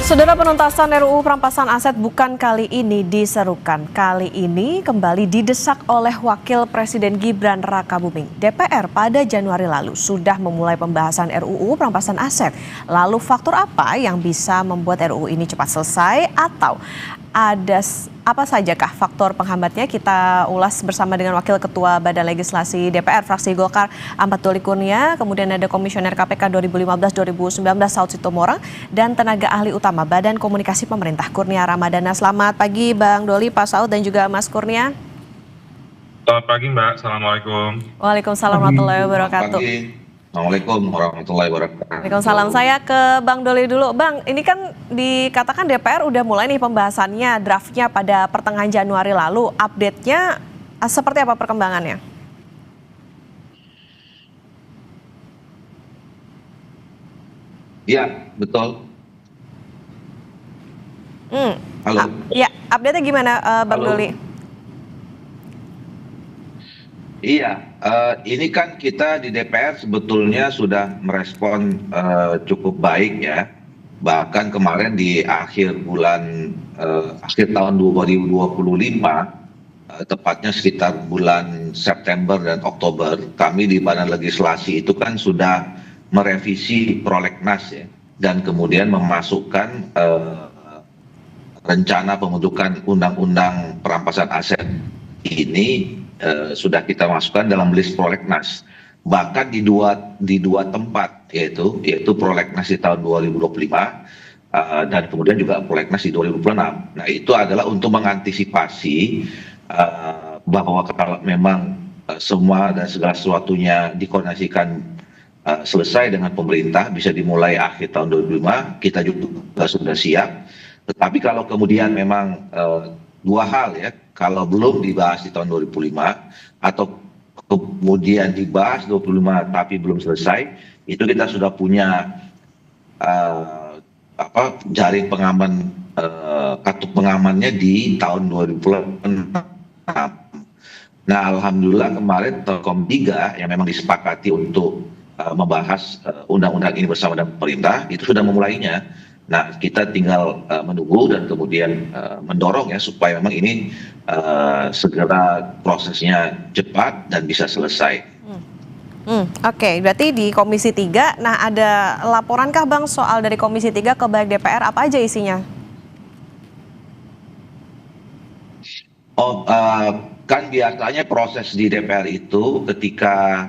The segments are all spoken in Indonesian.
Saudara, penuntasan RUU perampasan aset bukan kali ini diserukan. Kali ini kembali didesak oleh Wakil Presiden Gibran Rakabuming. DPR pada Januari lalu sudah memulai pembahasan RUU perampasan aset. Lalu faktor apa yang bisa membuat RUU ini cepat selesai atau ada apa sajakah faktor penghambatnya? Kita ulas bersama dengan Wakil Ketua Badan Legislasi DPR fraksi Golkar Ahmad Doli Kurnia, kemudian ada Komisioner KPK 2015-2019 Saud Sitomorang, dan tenaga ahli utama Badan Komunikasi Pemerintah Kurnia Ramadana. Selamat pagi Bang Doli, Pak Saud, dan juga Mas Kurnia. Selamat pagi Mbak, Assalamualaikum. Waalaikumsalam warahmatullahi wabarakatuh. Assalamualaikum warahmatullahi wabarakatuh. Waalaikumsalam. Saya ke Bang Doli dulu. Bang, ini kan dikatakan DPR udah mulai nih pembahasannya, draftnya pada pertengahan Januari lalu. Update-nya seperti apa perkembangannya? Iya, betul. Halo. Ya, update-nya gimana Bang Halo. Doli? Iya, ini kan kita di DPR sebetulnya sudah merespon cukup baik ya. Bahkan kemarin di akhir tahun 2025, tepatnya sekitar bulan September dan Oktober, kami di Badan Legislasi itu kan sudah merevisi Prolegnas ya, dan kemudian memasukkan rencana pembentukan undang-undang perampasan aset ini sudah kita masukkan dalam list prolegnas, bahkan di dua tempat, yaitu prolegnas di tahun 2025 dan kemudian juga prolegnas di 2026. Nah, itu adalah untuk mengantisipasi bahwa kalau memang semua dan segala sesuatunya dikoordinasikan selesai dengan pemerintah, bisa dimulai akhir tahun 2025, kita juga sudah siap. Tetapi kalau kemudian memang dua hal ya, kalau belum dibahas di tahun 2005 atau kemudian dibahas 2025 tapi belum selesai, itu kita sudah punya jaring pengaman, kartu pengamannya di tahun 2026. Nah, alhamdulillah kemarin Telkom 3 yang memang disepakati untuk membahas undang-undang ini bersama dengan pemerintah itu sudah memulainya. Nah, kita tinggal menunggu dan kemudian mendorong ya supaya memang ini segera prosesnya cepat dan bisa selesai. Oke, berarti di Komisi 3, nah ada laporankah Bang soal dari Komisi 3 ke baik DPR, apa aja isinya? Kan biasanya proses di DPR itu ketika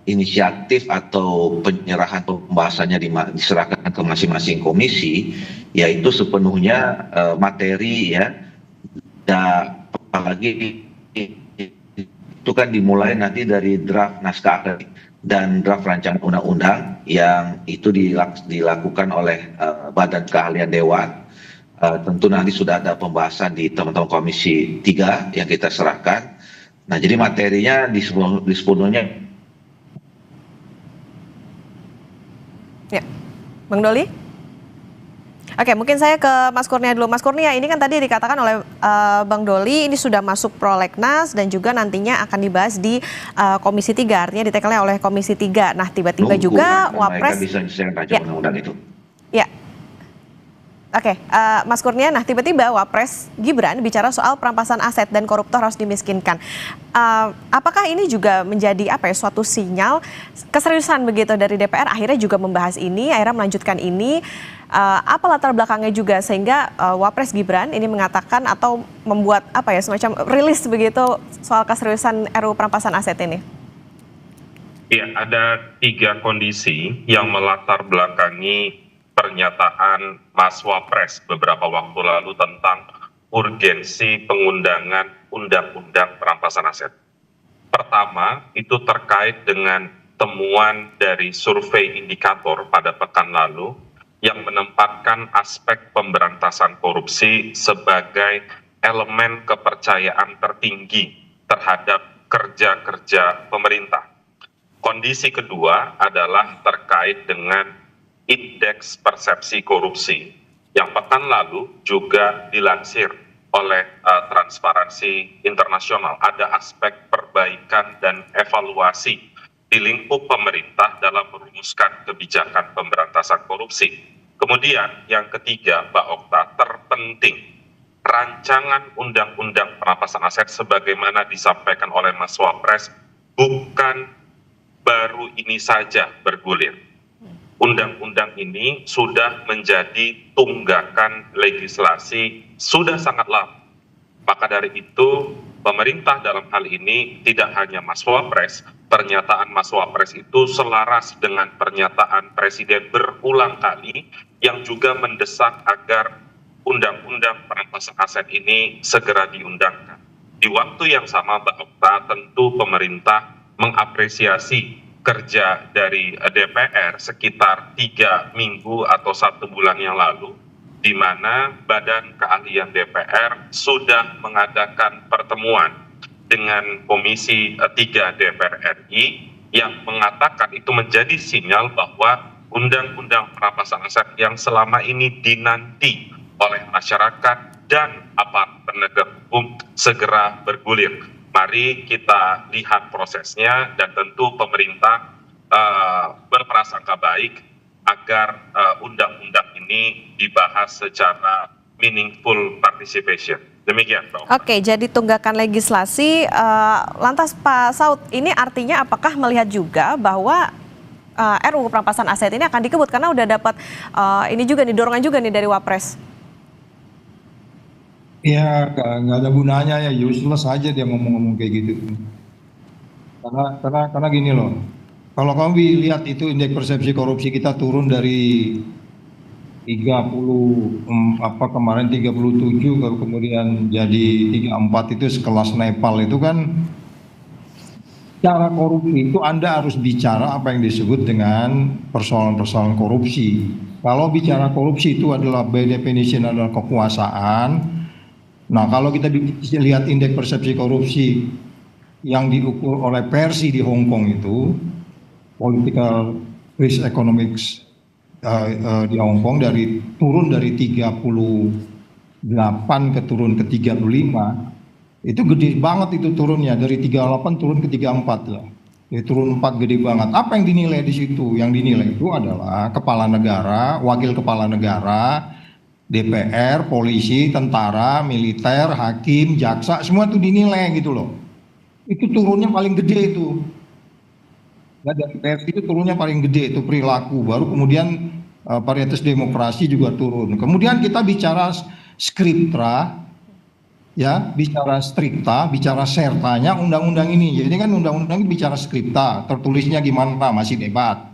inisiatif atau penyerahan pembahasannya diserahkan ke masing-masing komisi, yaitu sepenuhnya materi ya, dan apalagi itu kan dimulai nanti dari draft naskah akademik dan draft rancangan undang-undang yang itu dilakukan oleh Badan Keahlian Dewan. Tentu nanti sudah ada pembahasan di teman-teman Komisi 3 yang kita serahkan. Nah, jadi materinya sepenuhnya. Ya, Bang Doli? Oke, mungkin saya ke Mas Kurnia dulu. Mas Kurnia, ini kan tadi dikatakan oleh Bang Doli, ini sudah masuk prolegnas dan juga nantinya akan dibahas di Komisi 3, artinya ditekelnya oleh Komisi 3. Nah, tiba-tiba juga Wapres... Mereka bisa menyelesaikan rancangan undang-undang itu. Ya. Oke, Mas Kurnia, nah tiba-tiba Wapres Gibran bicara soal perampasan aset dan koruptor harus dimiskinkan. Apakah ini juga menjadi suatu sinyal keseriusan begitu dari DPR akhirnya juga membahas ini, akhirnya melanjutkan ini? Apa latar belakangnya juga sehingga Wapres Gibran ini mengatakan atau membuat semacam rilis begitu soal keseriusan RUU perampasan aset ini? Iya, ada 3 kondisi yang melatar belakangi pernyataan Mas Wapres beberapa waktu lalu tentang urgensi pengundangan undang-undang perampasan aset. Pertama, itu terkait dengan temuan dari survei indikator pada pekan lalu yang menempatkan aspek pemberantasan korupsi sebagai elemen kepercayaan tertinggi terhadap kerja-kerja pemerintah. Kondisi kedua adalah terkait dengan indeks persepsi korupsi yang pekan lalu juga dilansir oleh Transparansi Internasional. Ada aspek perbaikan dan evaluasi di lingkup pemerintah dalam merumuskan kebijakan pemberantasan korupsi. Kemudian yang ketiga, Mbak Okta, terpenting rancangan undang-undang perampasan aset sebagaimana disampaikan oleh Mas Wapres bukan baru ini saja bergulir. Undang-undang ini sudah menjadi tunggakan legislasi sudah sangat lama. Maka dari itu, pemerintah dalam hal ini tidak hanya Mas Wapres, pernyataan Mas Wapres itu selaras dengan pernyataan Presiden berulang kali yang juga mendesak agar undang-undang perampasan aset ini segera diundangkan. Di waktu yang sama, Mbak Okta, tentu pemerintah mengapresiasi kerja dari DPR sekitar 3 minggu atau 1 bulan yang lalu, di mana Badan Keahlian DPR sudah mengadakan pertemuan dengan Komisi 3 DPR RI yang mengatakan itu menjadi sinyal bahwa undang-undang perampasan aset yang selama ini dinanti oleh masyarakat dan aparat penegak hukum segera bergulir. Mari kita lihat prosesnya dan tentu pemerintah berprasangka baik agar undang-undang ini dibahas secara meaningful participation. Demikian, Pak. Oke, jadi tunggakan legislasi. Lantas Pak Saud, ini artinya apakah melihat juga bahwa RUU perampasan aset ini akan dikebut karena udah dapat ini juga nih dorongan juga nih dari Wapres? Ya, nggak ada gunanya ya, useless aja dia ngomong-ngomong kayak gitu. Karena gini loh, kalau kamu lihat itu indeks persepsi korupsi kita turun dari 30 kemarin 37 kalau kemudian jadi 34 itu sekelas Nepal itu kan. Cara korupsi itu Anda harus bicara apa yang disebut dengan persoalan-persoalan korupsi. Kalau bicara korupsi itu adalah by definition adalah kekuasaan. Nah, kalau kita lihat indeks persepsi korupsi yang diukur oleh Persi di Hong Kong itu, political risk economics di Hong Kong turun dari 38 turun ke 35, itu gede banget itu turunnya, dari 38 turun ke 34 ya. Jadi turun 4 gede banget. Apa yang dinilai di situ? Yang dinilai itu adalah kepala negara, wakil kepala negara, DPR, polisi, tentara, militer, hakim, jaksa, semua itu dinilai gitu loh. Itu turunnya paling gede itu. Ya, dari PRT itu turunnya paling gede itu perilaku. Baru kemudian varietas demokrasi juga turun. Kemudian kita bicara skriptra, ya, bicara strikta, bicara sertanya undang-undang ini. Jadi kan undang-undang ini bicara skripta, tertulisnya gimana masih debat.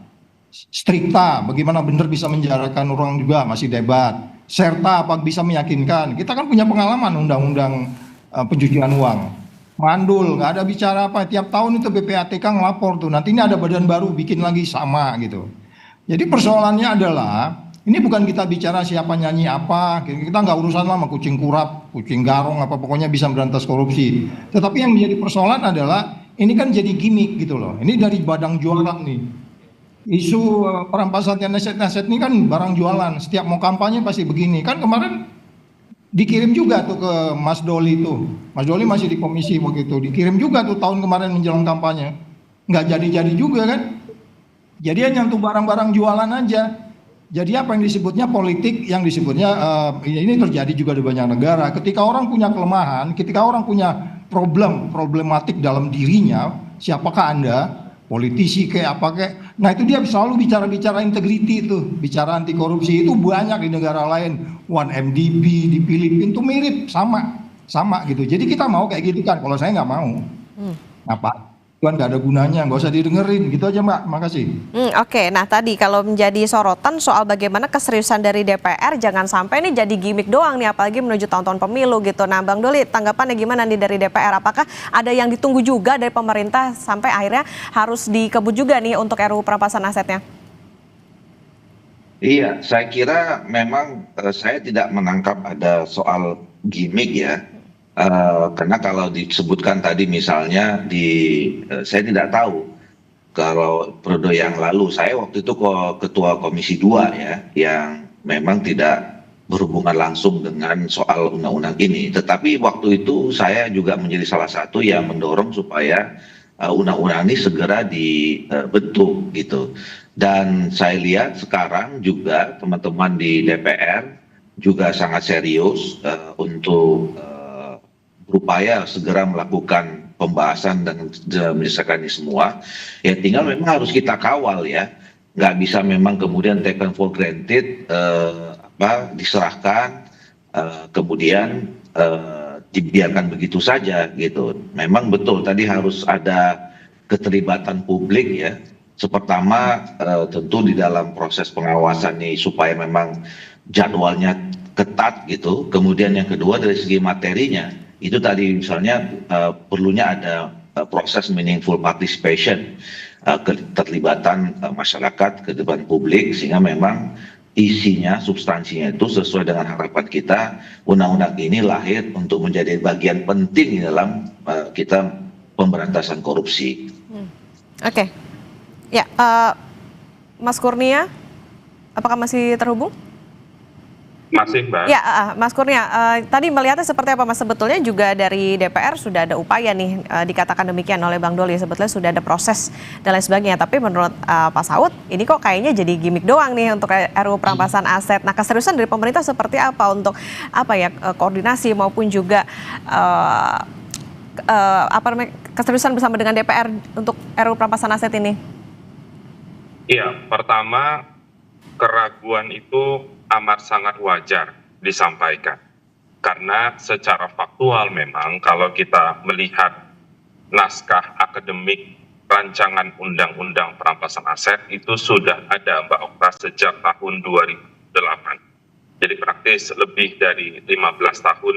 Strikta, bagaimana benar bisa menjarakan orang juga masih debat. Serta apa bisa meyakinkan. Kita kan punya pengalaman undang-undang pencucian uang. Mandul, nggak ada bicara apa. Tiap tahun itu PPATK ngelapor tuh. Nanti ini ada badan baru bikin lagi sama gitu. Jadi persoalannya adalah ini bukan kita bicara siapa nyanyi apa. Kita nggak urusan sama kucing kurap, kucing garong apa pokoknya bisa berantas korupsi. Tetapi yang menjadi persoalan adalah ini kan jadi gimmick gitu loh. Ini dari badang jualan nih. Isu perampasan aset ini kan barang jualan. Setiap mau kampanye pasti begini. Kan kemarin dikirim juga tuh ke Mas Doli tuh. Mas Doli masih di komisi waktu itu. Dikirim juga tuh tahun kemarin menjelang kampanye. Nggak jadi-jadi juga kan. Jadi hanya untuk barang-barang jualan aja. Jadi apa yang disebutnya politik, yang disebutnya ini terjadi juga di banyak negara. Ketika orang punya kelemahan, ketika orang punya problematik dalam dirinya, siapakah Anda? Politisi kayak apa kayak, nah itu dia selalu bicara integriti itu, bicara anti korupsi itu banyak di negara lain, 1MDB di Filipina itu mirip sama gitu. Jadi kita mau kayak gitu kan, kalau saya nggak mau, apa? Tuhan nggak ada gunanya, nggak usah didengerin, gitu aja Mbak, makasih. Oke, nah tadi kalau menjadi sorotan soal bagaimana keseriusan dari DPR, jangan sampai ini jadi gimmick doang nih, apalagi menuju tahun-tahun pemilu gitu. Nah Bang Doli, tanggapannya gimana nih dari DPR? Apakah ada yang ditunggu juga dari pemerintah sampai akhirnya harus dikebut juga nih untuk RUU perampasan asetnya? Iya, saya kira memang saya tidak menangkap ada soal gimmick ya. Karena kalau disebutkan tadi misalnya saya tidak tahu kalau periode yang lalu saya waktu itu ketua Komisi 2 ya, yang memang tidak berhubungan langsung dengan soal undang-undang ini. Tetapi waktu itu saya juga menjadi salah satu yang mendorong supaya undang-undang ini segera dibentuk gitu. Dan saya lihat sekarang juga teman-teman di DPR juga sangat serius untuk berupaya segera melakukan pembahasan dan menyelesaikan ini semua. Ya tinggal memang harus kita kawal ya, nggak bisa memang kemudian taken for granted, diserahkan kemudian dibiarkan begitu saja gitu. Memang betul tadi harus ada keterlibatan publik ya. Pertama tentu di dalam proses pengawasan ini supaya memang jadwalnya ketat gitu. Kemudian yang kedua dari segi materinya itu tadi misalnya perlunya ada proses meaningful participation, keterlibatan masyarakat, keterlibatan publik sehingga memang isinya, substansinya itu sesuai dengan harapan kita. Undang-undang ini lahir untuk menjadi bagian penting di dalam kita pemberantasan korupsi. Oke. Ya, Mas Kurnia, apakah masih terhubung? Masih, Mbak. Ya, Mas Kurnia, tadi melihatnya seperti apa Mas? Sebetulnya juga dari DPR sudah ada upaya nih, dikatakan demikian oleh Bang Doli, sebetulnya sudah ada proses dan lain sebagainya. Tapi menurut Pak Saud, ini kok kayaknya jadi gimmick doang nih untuk RUU perampasan aset. Nah, keseriusan dari pemerintah seperti apa untuk koordinasi maupun juga keseriusan bersama dengan DPR untuk RUU perampasan aset ini? Iya, pertama keraguan itu amat sangat wajar disampaikan. Karena secara faktual memang kalau kita melihat naskah akademik rancangan undang-undang perampasan aset itu sudah ada Mbak Okta sejak tahun 2008. Jadi praktis lebih dari 15 tahun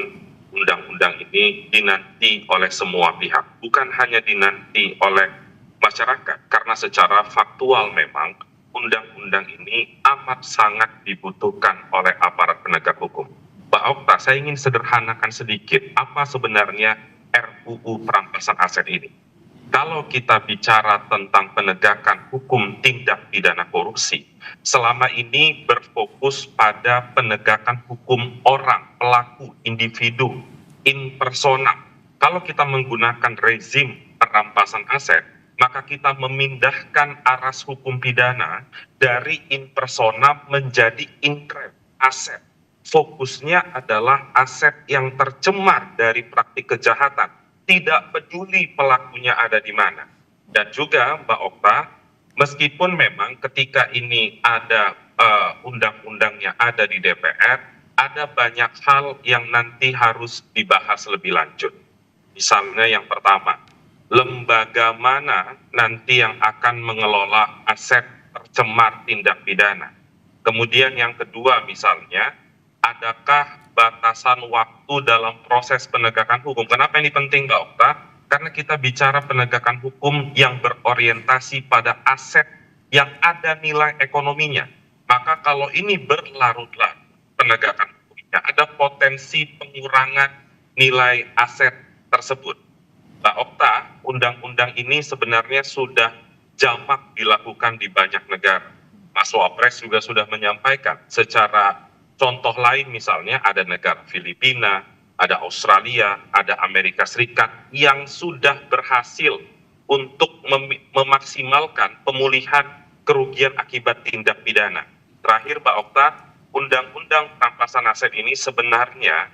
undang-undang ini dinanti oleh semua pihak. Bukan hanya dinanti oleh masyarakat, karena secara faktual memang undang-undang ini amat sangat dibutuhkan oleh aparat penegak hukum. Mbak Okta, saya ingin sederhanakan sedikit apa sebenarnya RUU perampasan aset ini. Kalau kita bicara tentang penegakan hukum tindak pidana korupsi, selama ini berfokus pada penegakan hukum orang, pelaku, individu, in persona. Kalau kita menggunakan rezim perampasan aset, maka kita memindahkan aras hukum pidana dari in persona menjadi in rem, aset. Fokusnya adalah aset yang tercemar dari praktik kejahatan, tidak peduli pelakunya ada di mana. Dan juga Mbak Okta, meskipun memang ketika ini ada undang-undangnya ada di DPR, ada banyak hal yang nanti harus dibahas lebih lanjut. Misalnya yang pertama, lembaga mana nanti yang akan mengelola aset tercemar tindak pidana. Kemudian yang kedua misalnya, adakah batasan waktu dalam proses penegakan hukum? Kenapa ini penting Mbak Okta? Karena kita bicara penegakan hukum yang berorientasi pada aset yang ada nilai ekonominya. Maka kalau ini berlarut-larut penegakan hukumnya, ada potensi pengurangan nilai aset tersebut. Mbak Okta, undang-undang ini sebenarnya sudah jamak dilakukan di banyak negara. Mas Wapres juga sudah menyampaikan secara contoh lain misalnya ada negara Filipina, ada Australia, ada Amerika Serikat yang sudah berhasil untuk memaksimalkan pemulihan kerugian akibat tindak pidana. Terakhir Mbak Okta, undang-undang perampasan aset ini sebenarnya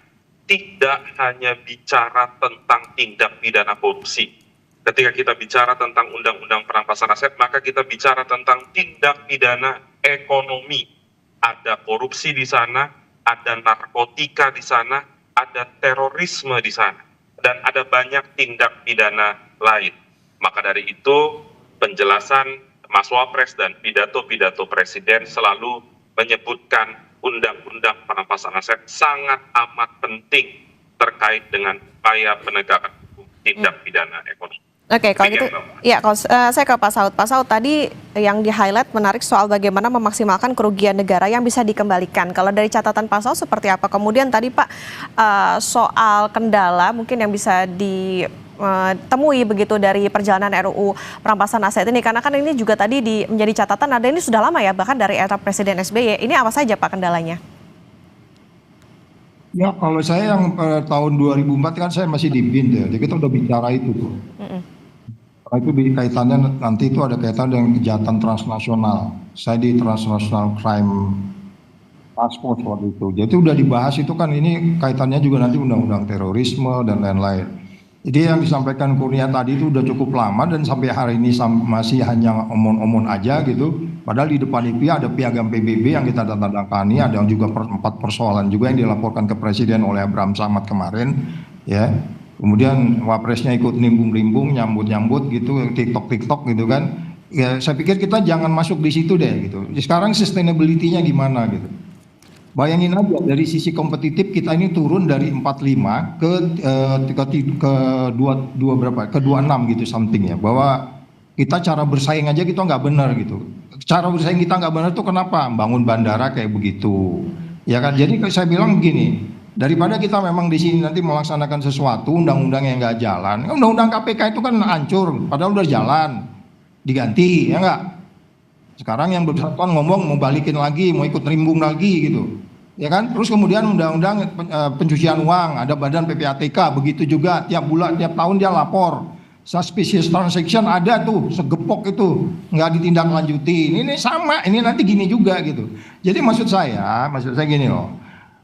tidak hanya bicara tentang tindak pidana korupsi. Ketika kita bicara tentang undang-undang perampasan aset, maka kita bicara tentang tindak pidana ekonomi. Ada korupsi di sana, ada narkotika di sana, ada terorisme di sana, dan ada banyak tindak pidana lain. Maka dari itu, penjelasan Mas Wapres dan pidato-pidato Presiden selalu menyebutkan undang-undang perampasan aset sangat amat penting terkait dengan upaya penegakan hukum tindak pidana ekonomi. Oke, kalau gitu, ya kalau saya ke Pak Saud. Pak Saud, tadi yang di-highlight menarik soal bagaimana memaksimalkan kerugian negara yang bisa dikembalikan. Kalau dari catatan Pak Saud seperti apa? Kemudian tadi Pak, soal kendala mungkin yang bisa ditemui begitu dari perjalanan RUU perampasan aset ini. Karena kan ini juga tadi menjadi catatan, ada ini sudah lama ya, bahkan dari era Presiden SBY. Ini apa saja Pak kendalanya? Ya kalau saya yang tahun 2004 kan saya masih di BIN ya, jadi kita udah bicara itu tuh. Karena itu kaitannya nanti itu ada kaitan dengan kejahatan transnasional. Saya di Transnational Crime Task Force waktu itu. Jadi udah dibahas itu kan, ini kaitannya juga nanti undang-undang terorisme dan lain-lain. Jadi yang disampaikan Kurnia tadi itu udah cukup lama dan sampai hari ini masih hanya omong-omong aja gitu. Padahal di depan itu ada piagam PBB yang kita tanda-tangani, ada juga 4 persoalan juga yang dilaporkan ke Presiden oleh Abraham Samad kemarin, ya. Kemudian Wapresnya ikut nimbung-nimbung, nyambut-nyambut gitu, TikTok gitu kan. Ya saya pikir kita jangan masuk di situ deh gitu. Sekarang sustainability-nya gimana gitu. Bayangin aja dari sisi kompetitif kita ini turun dari 45 ke 26 gitu something ya. Bahwa kita cara bersaing aja kita nggak benar gitu. Cara bersaing kita nggak benar tuh kenapa? Bangun bandara kayak begitu. Ya kan, jadi saya bilang begini, daripada kita memang di sini nanti melaksanakan sesuatu undang-undang yang nggak jalan, undang-undang KPK itu kan hancur, padahal udah jalan, diganti, ya nggak? Sekarang yang bersangkutan ngomong mau balikin lagi, mau ikut rimbung lagi gitu, ya kan? Terus kemudian undang-undang pencucian uang, ada badan PPATK, begitu juga tiap bulan, tiap tahun dia lapor. Suspicious transaction ada tuh, segepok itu, nggak ditindaklanjuti. Ini sama, ini nanti gini juga gitu. Jadi maksud saya gini loh.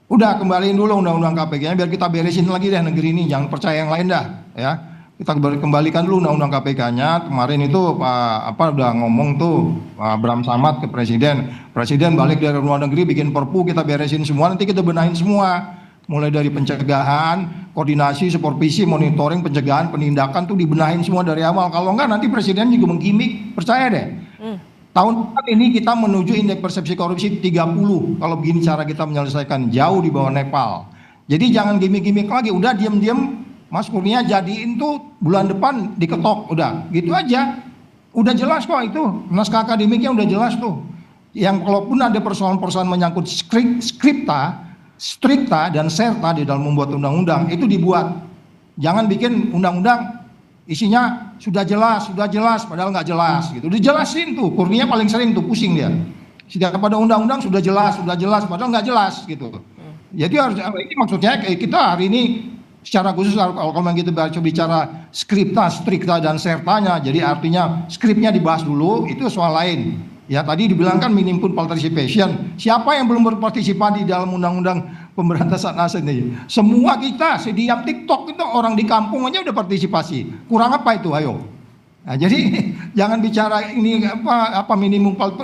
Udah kembaliin dulu undang-undang KPK-nya biar kita beresin lagi deh negeri ini, jangan percaya yang lain dah, ya. Kita kembalikan dulu undang-undang KPK-nya. Kemarin itu udah ngomong tuh Abraham Samad ke Presiden. Presiden balik dari luar negeri bikin perpu, kita beresin semua, nanti kita benahin semua. Mulai dari pencegahan, koordinasi, supervisi, monitoring, pencegahan, penindakan tuh dibenahin semua dari awal. Kalau enggak nanti Presiden juga menggimik, percaya deh. Tahun depan ini kita menuju indeks persepsi korupsi 30. Kalau begini cara kita menyelesaikan, jauh di bawah Nepal. Jadi jangan gimik-gimik lagi, udah diam-diam Mas Kurnia jadiin tuh bulan depan diketok, udah gitu aja. Udah jelas kok itu, naskah akademiknya udah jelas tuh. Yang kalaupun ada persoalan-persoalan menyangkut strikta dan serta di dalam membuat undang-undang itu dibuat. Jangan bikin undang-undang isinya sudah jelas padahal nggak jelas gitu. Dijelasin tuh, Kurnia paling sering tuh pusing dia. Setiap pada undang-undang sudah jelas padahal nggak jelas gitu. Jadi harus, ini maksudnya kita hari ini secara khusus kalau kita bicara strikta dan sertanya, jadi artinya skripnya dibahas dulu, itu soal lain. Ya tadi dibilang kan meaningful participation. Siapa yang belum berpartisipasi di dalam undang-undang pemberantasan aset ini? Semua kita, setiap TikTok itu orang di kampung aja udah partisipasi. Kurang apa itu? Ayo. Nah, jadi jangan bicara ini apa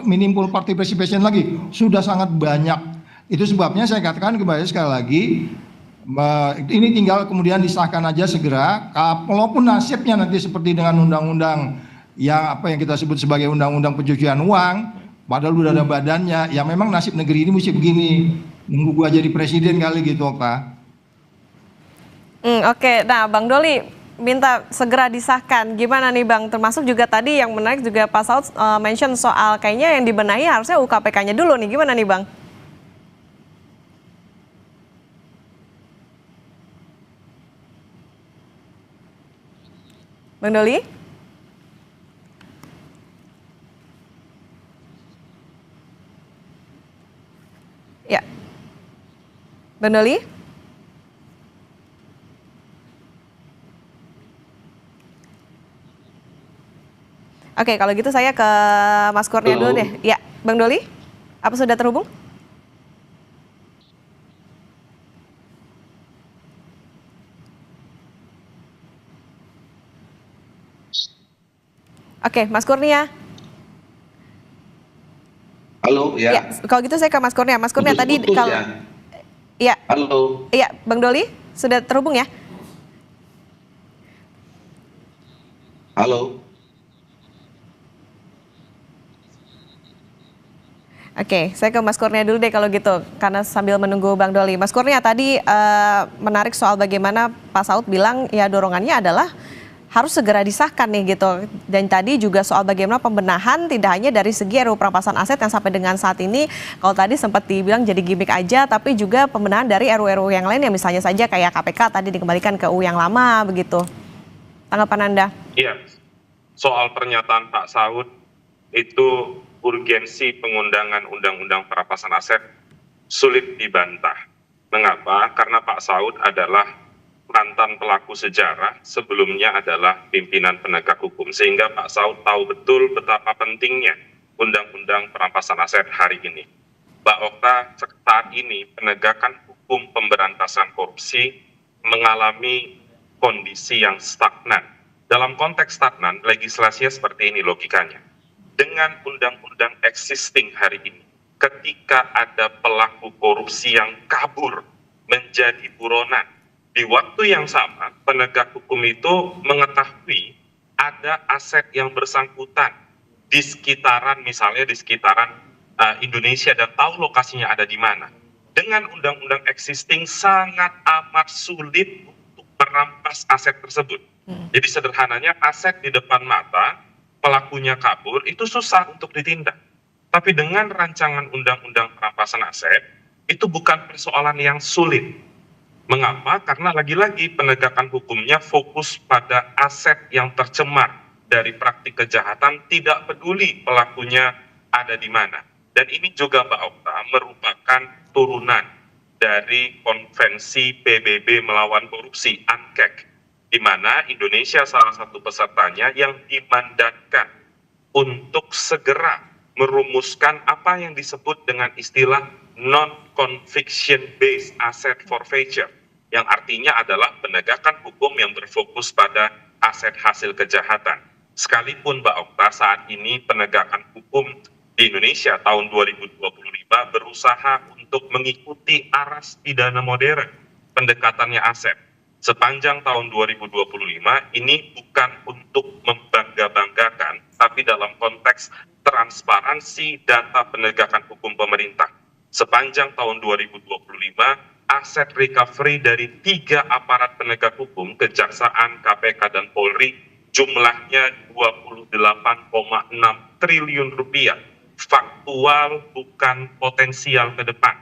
meaningful participation lagi. Sudah sangat banyak. Itu sebabnya saya katakan kembali sekali lagi, ini tinggal kemudian disahkan aja segera. Walaupun nasibnya nanti seperti dengan undang-undang yang kita sebut sebagai undang-undang pencucian uang, padahal udah ada badannya, ya memang nasib negeri ini mesti begini. Nunggu gua jadi presiden kali gitu, Okta. Oke, nah Bang Doli minta segera disahkan. Gimana nih Bang? Termasuk juga tadi yang menarik juga Pak Saud mention soal kayaknya yang dibenahi harusnya UKPK-nya dulu nih. Gimana nih Bang? Bang Doli? Ya. Bang Doli? Oke, kalau gitu saya ke Mas Kurnia dulu deh. Ya, Bang Doli, apa sudah terhubung? Oke, Mas Kurnia. Halo, ya. Ya, kalau gitu saya ke Mas Kurnia. Mas Kurnia tadi kalau ya. Halo. Iya, Bang Doli sudah terhubung ya? Halo. Oke, saya ke Mas Kurnia dulu deh kalau gitu, karena sambil menunggu Bang Doli. Mas Kurnia tadi menarik soal bagaimana Pak Saud bilang ya dorongannya adalah harus segera disahkan nih gitu. Dan tadi juga soal bagaimana pembenahan tidak hanya dari segi RUU perampasan aset yang sampai dengan saat ini, kalau tadi sempat dibilang jadi gimmick aja, tapi juga pembenahan dari RUU yang lain yang misalnya saja kayak KPK tadi dikembalikan ke UU yang lama begitu. Tanggapan Anda? Iya, soal pernyataan Pak Saud itu urgensi pengundangan undang-undang perampasan aset sulit dibantah. Mengapa? Karena Pak Saud adalah mantan pelaku sejarah, sebelumnya adalah pimpinan penegak hukum. Sehingga Pak Saud tahu betul betapa pentingnya Undang-Undang Perampasan Aset hari ini. Mbak Okta, saat ini penegakan hukum pemberantasan korupsi mengalami kondisi yang stagnan. Dalam konteks stagnan, legislasinya seperti ini logikanya. Dengan undang-undang existing hari ini, ketika ada pelaku korupsi yang kabur menjadi buronan, di waktu yang sama penegak hukum itu mengetahui ada aset yang bersangkutan di sekitaran, misalnya di sekitaran Indonesia, dan tahu lokasinya ada di mana. Dengan undang-undang existing sangat amat sulit untuk merampas aset tersebut. Jadi sederhananya aset di depan mata, pelakunya kabur, itu susah untuk ditindak. Tapi dengan rancangan undang-undang perampasan aset, itu bukan persoalan yang sulit. Mengapa? Karena lagi-lagi penegakan hukumnya fokus pada aset yang tercemar dari praktik kejahatan, tidak peduli pelakunya ada di mana. Dan ini juga Mbak Okta merupakan turunan dari konvensi PBB melawan korupsi, ANKEK, di mana Indonesia salah satu pesertanya yang dimandatkan untuk segera merumuskan apa yang disebut dengan istilah non-conviction based asset forfeiture, yang artinya adalah penegakan hukum yang berfokus pada aset hasil kejahatan. Sekalipun Mbak Okta saat ini penegakan hukum di Indonesia tahun 2025 berusaha untuk mengikuti aras pidana modern pendekatannya aset. Sepanjang tahun 2025 ini bukan untuk membangga-banggakan, tapi dalam konteks transparansi data penegakan hukum pemerintah. Sepanjang tahun 2025, aset recovery dari 3 aparat penegak hukum, Kejaksaan, KPK, dan Polri, jumlahnya 28,6 triliun rupiah. Faktual, bukan potensial ke depan.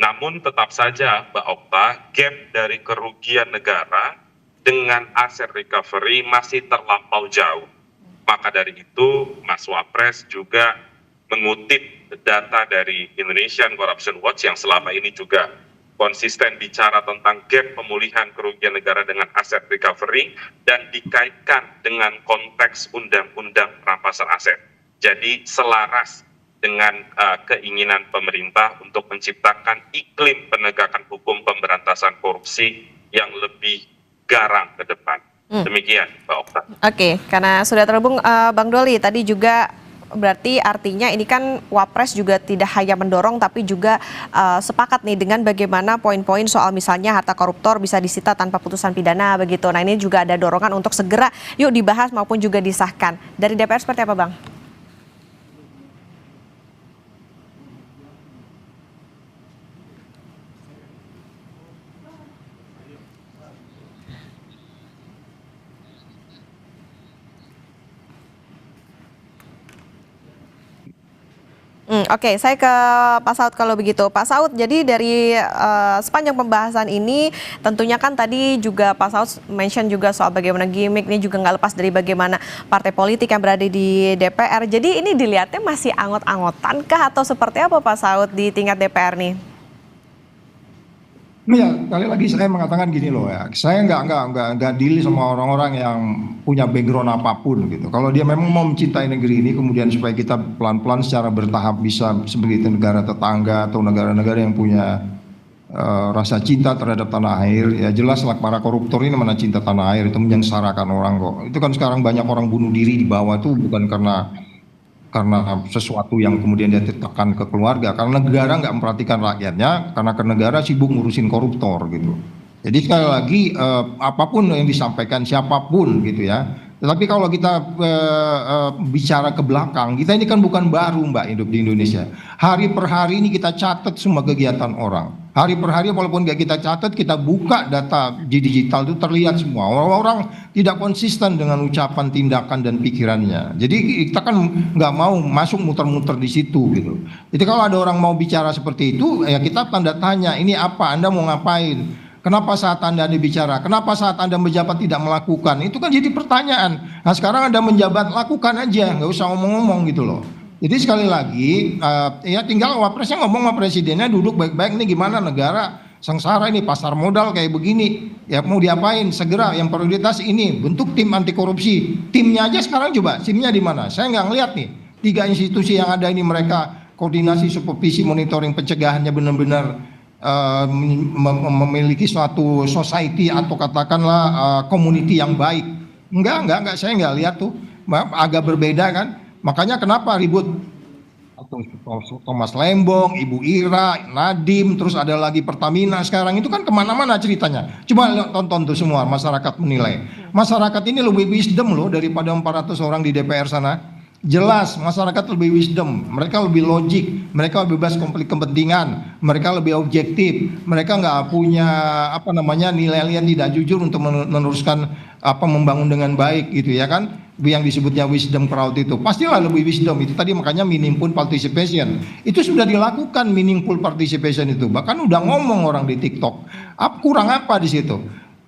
Namun tetap saja Mbak Okta, gap dari kerugian negara dengan aset recovery masih terlampau jauh. Maka dari itu Mas Wapres juga mengutip data dari Indonesian Corruption Watch yang selama ini juga konsisten bicara tentang gap pemulihan kerugian negara dengan aset recovery dan dikaitkan dengan konteks undang-undang perampasan aset. Jadi selaras dengan keinginan pemerintah untuk menciptakan iklim penegakan hukum pemberantasan korupsi yang lebih garang ke depan. Demikian, Mbak Okta. Oke, karena sudah terhubung Bang Doli, tadi juga berarti artinya ini kan Wapres juga tidak hanya mendorong tapi juga sepakat nih dengan bagaimana poin-poin soal misalnya harta koruptor bisa disita tanpa putusan pidana begitu. Nah ini juga ada dorongan untuk segera yuk dibahas maupun juga disahkan. Dari DPR seperti apa Bang? Oke, saya ke Pak Saud kalau begitu. Pak Saud, jadi dari sepanjang pembahasan ini tentunya kan tadi juga Pak Saud mention juga soal bagaimana gimmick ini juga nggak lepas dari bagaimana partai politik yang berada di DPR. Jadi ini dilihatnya masih angot-angotan kah atau seperti apa Pak Saud di tingkat DPR nih? Ya, kali lagi saya mengatakan gini loh ya, saya nggak deal sama orang-orang yang punya background apapun gitu. Kalau dia memang mau mencintai negeri ini, kemudian supaya kita pelan-pelan secara bertahap bisa sebagai negara tetangga atau negara-negara yang punya rasa cinta terhadap tanah air, ya jelaslah para koruptor ini mana cinta tanah air, itu menyengsarakan orang kok. Itu kan sekarang banyak orang bunuh diri di bawah itu bukan karena sesuatu yang kemudian dia tekan ke keluarga, karena negara nggak memperhatikan rakyatnya, karena ke negara sibuk ngurusin koruptor gitu. Jadi sekali lagi apapun yang disampaikan siapapun gitu ya, tetapi kalau kita bicara ke belakang, kita ini kan bukan baru Mbak hidup di Indonesia. Hari per hari ini kita catat semua kegiatan orang. Hari per hari walaupun nggak kita catat, kita buka data di digital itu terlihat semua. Orang-orang tidak konsisten dengan ucapan, tindakan, dan pikirannya. Jadi kita kan nggak mau masuk muter-muter di situ gitu. Jadi kalau ada orang mau bicara seperti itu, ya kita tanda tanya, ini apa? Anda mau ngapain? Kenapa saat Anda bicara? Kenapa saat Anda menjabat tidak melakukan? Itu kan jadi pertanyaan. Nah sekarang Anda menjabat, lakukan aja, nggak usah ngomong-ngomong gitu loh. Jadi sekali lagi ya tinggal Wapresnya ngomong sama presidennya, duduk baik-baik nih gimana negara sengsara ini, pasar modal kayak begini, ya mau diapain? Segera yang prioritas ini, bentuk tim anti korupsi. Timnya aja sekarang coba, timnya di mana? Saya nggak ngeliat nih, 3 institusi yang ada ini mereka koordinasi, supervisi, monitoring, pencegahannya benar-benar memiliki suatu society atau katakanlah community yang baik. Enggak, saya nggak lihat tuh, agak berbeda kan. Makanya kenapa ribut Thomas Lembong, Ibu Ira, Nadiem, terus ada lagi Pertamina sekarang itu kan kemana-mana ceritanya. Coba tonton tuh semua, masyarakat menilai. Masyarakat ini lebih wisdom loh daripada 400 orang di DPR sana. Jelas masyarakat lebih wisdom, mereka lebih logik, mereka lebih bebas konflik kepentingan, mereka lebih objektif, mereka nggak punya nilai-nilai yang tidak jujur untuk meneruskan membangun dengan baik gitu ya kan, yang disebutnya wisdom crowd itu pastilah lebih wisdom itu tadi, makanya meaningful participation itu sudah dilakukan, meaningful participation itu bahkan udah ngomong orang di TikTok. Kurang apa di situ?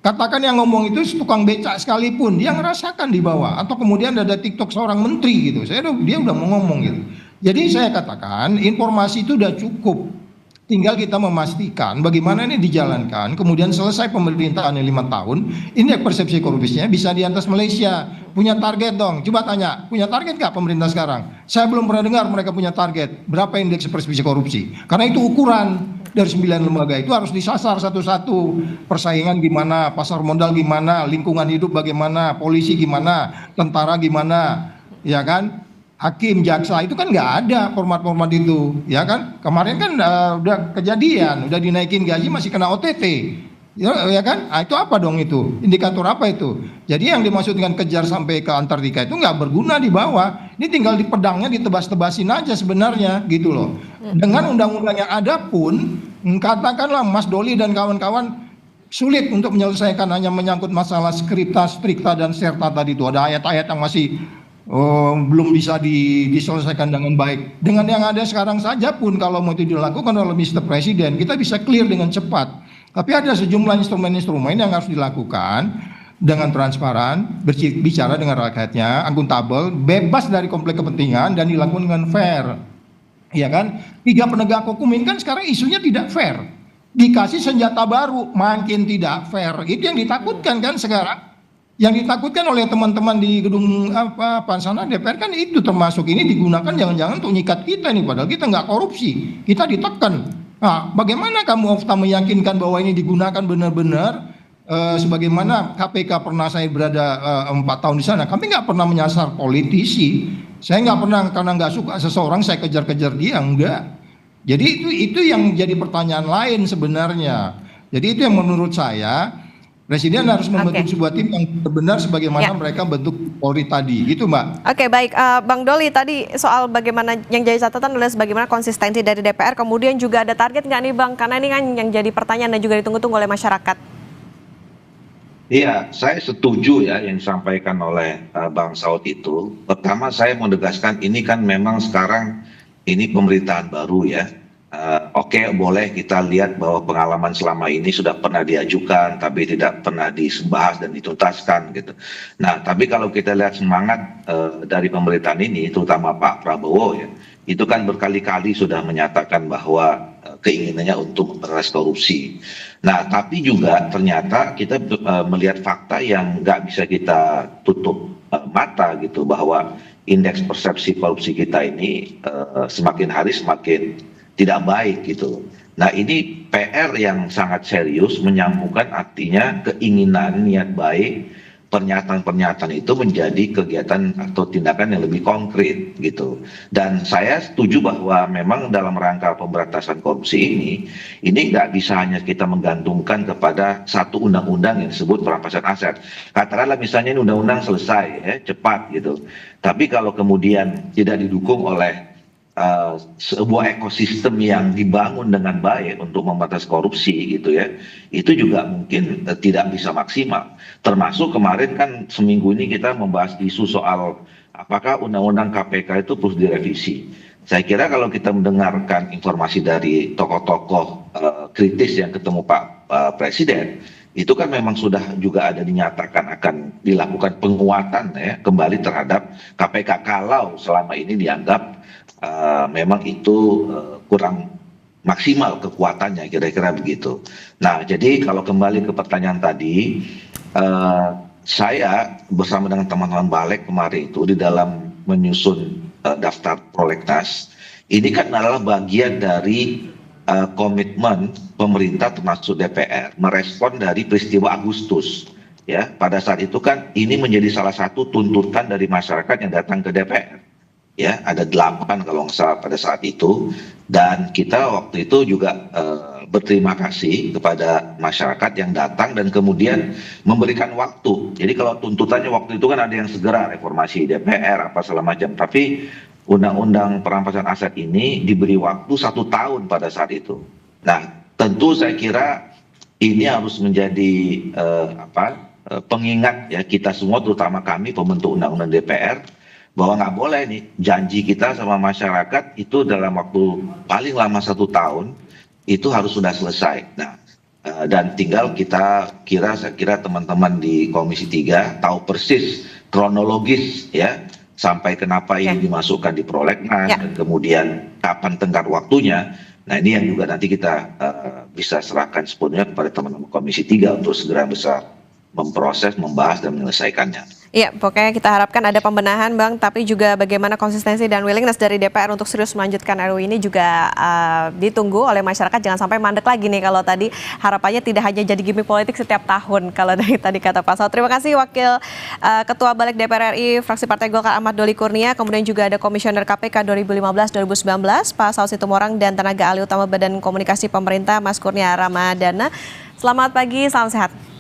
Katakan yang ngomong itu tukang becak sekalipun, dia ngerasakan di bawah. Atau kemudian ada TikTok seorang menteri gitu, dia udah mau ngomong gitu. Jadi saya katakan informasi itu udah cukup. Tinggal kita memastikan bagaimana ini dijalankan, kemudian selesai pemerintahannya 5 tahun, indeks persepsi korupsinya bisa di atas Malaysia. Punya target dong, coba tanya, punya target nggak pemerintah sekarang? Saya belum pernah dengar mereka punya target, berapa indeks persepsi korupsi? Karena itu ukuran. Dari 9 lembaga itu harus disasar satu-satu. Persaingan gimana, pasar modal gimana, lingkungan hidup bagaimana, polisi gimana, tentara gimana, ya kan? Hakim, jaksa itu kan nggak ada format-format itu, ya kan? Kemarin kan udah kejadian, udah dinaikin gaji masih kena OTT. Ya kan? Itu apa dong itu? Indikator apa itu? Jadi yang dimaksud dengan kejar sampai ke Antartika itu nggak berguna di bawah. Ini tinggal di pedangnya ditebas-tebasin aja sebenarnya gitu loh. Dengan undang-undang yang ada pun, katakanlah Mas Doli dan kawan-kawan sulit untuk menyelesaikan hanya menyangkut masalah skripta, strikta dan serta tadi itu. Ada ayat-ayat yang masih belum bisa diselesaikan dengan baik. Dengan yang ada sekarang saja pun kalau mau itu dilakukan oleh Mr. Presiden, kita bisa clear dengan cepat. Tapi ada sejumlah instrumen-instrumen yang harus dilakukan dengan transparan, bicara dengan rakyatnya, akuntabel, bebas dari konflik kepentingan dan dilakukan dengan fair. Ya kan? 3 penegak hukum ini kan sekarang isunya tidak fair. Dikasih senjata baru, makin tidak fair. Itu yang ditakutkan kan sekarang. Yang ditakutkan oleh teman-teman di gedung sana DPR kan itu, termasuk ini digunakan jangan-jangan untuk nyikat kita nih, padahal kita nggak korupsi, kita ditekan. Nah, bagaimana kamu Ofta meyakinkan bahwa ini digunakan benar-benar sebagaimana KPK pernah saya berada 4 tahun di sana, kami nggak pernah menyasar politisi. Saya nggak pernah karena nggak suka seseorang saya kejar-kejar dia, enggak. Jadi itu yang jadi pertanyaan lain sebenarnya. Jadi itu yang menurut saya Presiden harus membentuk sebuah tim yang benar sebagaimana mereka bentuk Polri tadi, gitu Mbak. Oke, baik, Bang Doli tadi soal bagaimana yang jadi catatan adalah bagaimana konsistensi dari DPR, kemudian juga ada target nggak nih Bang? Karena ini kan yang jadi pertanyaan dan juga ditunggu-tunggu oleh masyarakat. Iya, saya setuju ya yang disampaikan oleh Bang Saud itu. Pertama saya mau tegaskan ini kan memang sekarang ini pemerintahan baru ya. Oke, boleh kita lihat bahwa pengalaman selama ini sudah pernah diajukan tapi tidak pernah dibahas dan dituntaskan gitu. Nah, tapi kalau kita lihat semangat dari pemerintahan ini, terutama Pak Prabowo ya, itu kan berkali-kali sudah menyatakan bahwa keinginannya untuk memberantas korupsi. Nah, tapi juga ternyata kita melihat fakta yang nggak bisa kita tutup mata gitu, bahwa indeks persepsi korupsi kita ini semakin hari semakin tidak baik gitu. Nah, ini PR yang sangat serius, menyambungkan artinya keinginan, niat baik, pernyataan-pernyataan itu menjadi kegiatan atau tindakan yang lebih konkret gitu. Dan saya setuju bahwa memang dalam rangka pemberantasan korupsi ini nggak bisa hanya kita menggantungkan kepada satu undang-undang yang disebut perampasan aset. Katakanlah misalnya ini undang-undang selesai ya, cepat gitu. Tapi kalau kemudian tidak didukung oleh sebuah ekosistem yang dibangun dengan baik untuk memberantas korupsi gitu ya, itu juga mungkin tidak bisa maksimal. Termasuk kemarin kan seminggu ini kita membahas isu soal apakah undang-undang KPK itu perlu direvisi. Saya kira kalau kita mendengarkan informasi dari tokoh-tokoh kritis yang ketemu Pak Presiden, itu kan memang sudah juga ada dinyatakan akan dilakukan penguatan ya kembali terhadap KPK kalau selama ini dianggap memang itu kurang maksimal kekuatannya, kira-kira begitu. Nah, jadi kalau kembali ke pertanyaan tadi, saya bersama dengan teman-teman Balik kemarin itu di dalam menyusun daftar prolegnas, ini kan adalah bagian dari komitmen pemerintah termasuk DPR merespon dari peristiwa Agustus. Ya, pada saat itu kan ini menjadi salah satu tuntutan dari masyarakat yang datang ke DPR. Ya, ada 8 kalau nggak salah pada saat itu, dan kita waktu itu juga berterima kasih kepada masyarakat yang datang dan kemudian memberikan waktu. Jadi kalau tuntutannya waktu itu kan ada yang segera reformasi DPR apa segala macam, tapi undang-undang perampasan aset ini diberi waktu 1 tahun pada saat itu. Nah, tentu saya kira ini harus menjadi pengingat ya kita semua, terutama kami pembentuk undang-undang DPR, bahwa nggak boleh nih janji kita sama masyarakat itu dalam waktu paling lama 1 tahun itu harus sudah selesai. Nah, dan tinggal saya kira teman-teman di Komisi 3 tahu persis kronologis ya sampai kenapa ini dimasukkan di prolegnas dan kemudian kapan tenggat waktunya. Nah, ini yang juga nanti kita bisa serahkan sepenuhnya kepada teman-teman Komisi 3 untuk segera bisa memproses, membahas, dan menyelesaikannya. Iya, pokoknya kita harapkan ada pembenahan, Bang, tapi juga bagaimana konsistensi dan willingness dari DPR untuk serius melanjutkan RUU ini juga ditunggu oleh masyarakat. Jangan sampai mandek lagi nih, kalau tadi harapannya tidak hanya jadi gimmick politik setiap tahun, kalau dari tadi kata Pak Saud. Terima kasih Wakil Ketua Balik DPR RI, fraksi Partai Golkar Ahmad Doli Kurnia, kemudian juga ada Komisioner KPK 2015-2019, Pak Saud Situmorang, dan tenaga ahli utama Badan Komunikasi Pemerintah, Mas Kurnia Ramadana. Selamat pagi, salam sehat.